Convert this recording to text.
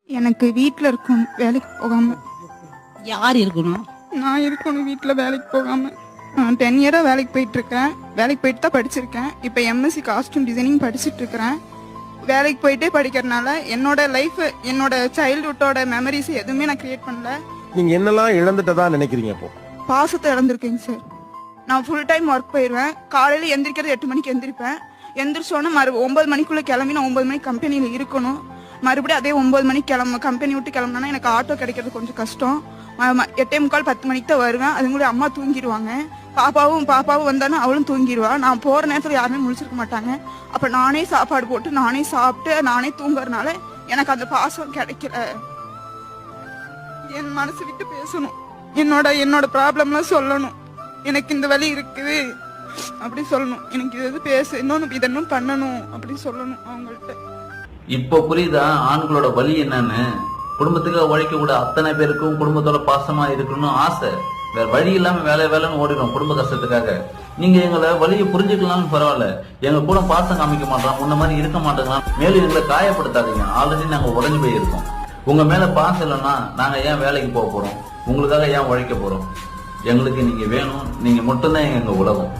எனக்கு வீட்டில் இருக்கணும், வேலைக்கு போகாம. யார் இருக்கணும்? நான் இருக்கணும் வீட்டில் வேலைக்கு போகாம. 10 இயராக வேலைக்கு போயிட்டு இருக்கேன். வேலைக்கு போயிட்டு தான் படிச்சிருக்கேன். இப்போ எம்எஸ்சி காஸ்டியூம் டிசைனிங் படிச்சுட்டு இருக்கிறேன். வேலைக்கு போயிட்டே படிக்கிறதுனால என்னோட லைஃப், என்னோட சைல்ட்ஹுட்டோட மெமரிஸ் எதுவுமே நான் கிரியேட் பண்ணல. நீங்க என்னெல்லாம் இழந்துட்டதா நினைக்கிறீங்க? இப்போ பாசத்தை இழந்திருக்கேங்க சார். நான் ஃபுல் டைம் ஒர்க் போயிடுவேன். காலையில் எந்திரிக்கிறது 8 மணிக்கு எந்திரிப்பேன். எந்திரிச்சோன்னே 9 மணிக்குள்ளே கிளம்பி நான் 9 மணிக்கு கம்பெனியில் இருக்கணும். மறுபடியும் அதே 9 மணிக்கு கம்பெனி விட்டு கிளம்புனா எனக்கு ஆட்டோ கிடைக்கிறது கொஞ்சம் கஷ்டம். 8:45 10 மணிக்கு தான் வருவேன். அதுங்களுடைய அம்மா தூங்கிடுவாங்க. பாப்பாவும் வந்தாலும் அவளும் தூங்கிடுவா. நான் போகிற நேரத்தில் யாருமே முழிச்சிருக்க மாட்டாங்க. அப்போ நானே சாப்பாடு போட்டு நானே சாப்பிட்டு நானே தூங்குறதுனால எனக்கு அந்த பாசம் கிடைக்கல. என் மனசு விட்டு பேசணும், என்னோட ப்ராப்ளம்லாம் சொல்லணும். எனக்கு இந்த வலி இருக்குது அப்படி சொல்லணும். எனக்கு இது பேச இன்னொன்று இதெல்லாம் பண்ணணும் அப்படி சொல்லணும் அவங்கள்ட்ட. இப்போ புரியுதா ஆண்களோட வலி என்னன்னு? குடும்பத்துக்காக உழைக்க கூட அத்தனை பேருக்கும் குடும்பத்தோட பாசமா இருக்கணும்னு ஆசை. வேற வழி இல்லாம வேலைன்னு ஓடிடும் குடும்ப கஷ்டத்துக்காக. நீங்க எங்களை வழியை புரிஞ்சுக்கலாம்னு பரவாயில்ல, எங்க கூட பாசம் காமிக்க மாட்டோம், முன்ன மாதிரி இருக்க மாட்டேங்கலாம், மேலும் எங்களை காயப்படுத்தாதீங்க. ஆல்ரெடி நாங்க உடஞ்சு போயிருக்கோம். உங்க மேல பாசம் இல்லைன்னா நாங்க ஏன் வேலைக்கு போக போறோம்? உங்களுக்காக ஏன் உழைக்க போறோம்? எங்களுக்கு நீங்க வேணும், நீங்க மட்டும்தான் எங்க உலகம்.